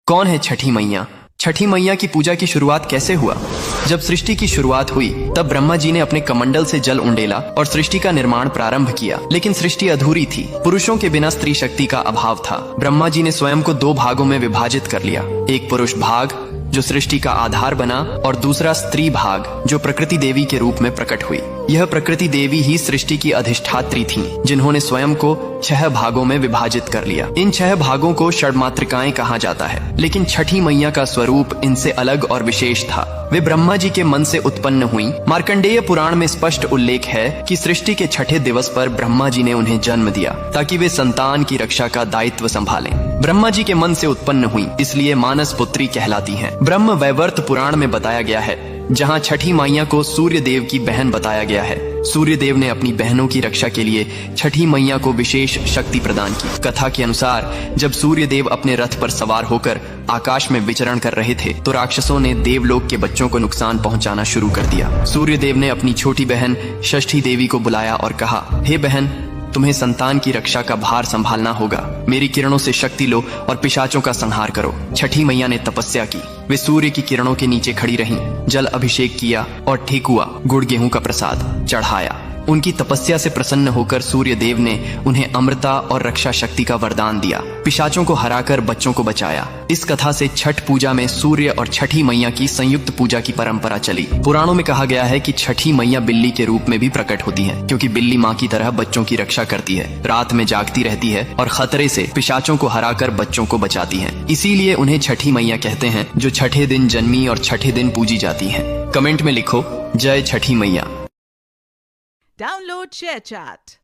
कौन है छठी मैया? छठी मैया की पूजा की शुरुआत कैसे हुआ? जब सृष्टि की शुरुआत हुई तब ब्रह्मा जी ने अपने कमंडल से जल उंडेला और सृष्टि का निर्माण प्रारंभ किया, लेकिन सृष्टि अधूरी थी। पुरुषों के बिना स्त्री शक्ति का अभाव था। ब्रह्मा जी ने स्वयं को दो भागों में विभाजित कर लिया, एक पुरुष भाग जो सृष्टि का आधार बना और दूसरा स्त्री भाग जो प्रकृति देवी के रूप में प्रकट हुई। यह प्रकृति देवी ही सृष्टि की अधिष्ठात्री थीं, जिन्होंने स्वयं को 6 भागों में विभाजित कर लिया। इन 6 भागों को षड्मातृकाएं कहा जाता है, लेकिन छठी मैया का स्वरूप इनसे अलग और विशेष था। वे ब्रह्मा जी के मन से उत्पन्न हुई। मार्कंडेय पुराण में स्पष्ट उल्लेख है कि सृष्टि के छठे दिवस पर ब्रह्मा जी ने उन्हें जन्म दिया ताकि वे संतान की रक्षा का दायित्व संभालें। ब्रह्मा जी के मन से उत्पन्न हुई, इसलिए मानस पुत्री कहलाती हैं। ब्रह्म वैवर्त पुराण में बताया गया है, जहाँ छठी मैया को सूर्य देव की बहन बताया गया है। सूर्य देव ने अपनी बहनों की रक्षा के लिए छठी मैया को विशेष शक्ति प्रदान की। कथा के अनुसार जब सूर्य देव अपने रथ पर सवार होकर आकाश में विचरण कर रहे थे तो राक्षसों ने देवलोक के बच्चों को नुकसान पहुंचाना शुरू कर दिया। सूर्य देव ने अपनी छोटी बहन षष्ठी देवी को बुलाया और कहा, हे बहन, तुम्हें संतान की रक्षा का भार संभालना होगा। मेरी किरणों से शक्ति लो और पिशाचों का संहार करो। छठी मैया ने तपस्या की। वे सूर्य की किरणों के नीचे खड़ी रहीं, जल अभिषेक किया और ठेकुआ गुड़ गेहूं का प्रसाद चढ़ाया। उनकी तपस्या से प्रसन्न होकर सूर्य देव ने उन्हें अमृता और रक्षा शक्ति का वरदान दिया। पिशाचों को हराकर बच्चों को बचाया। इस कथा से छठ पूजा में सूर्य और छठी मैया की संयुक्त पूजा की परंपरा चली। पुराणों में कहा गया है कि छठी मैया बिल्ली के रूप में भी प्रकट होती है, क्योंकि बिल्ली माँ की तरह बच्चों की रक्षा करती है, रात में जागती रहती है और खतरे से पिशाचों को हराकर बच्चों को बचाती है। इसीलिए उन्हें छठी मैया कहते हैं, जो छठे दिन जन्मी और छठे दिन पूजी जाती है। कमेंट में लिखो, जय छठी मैया। Download ShareChat.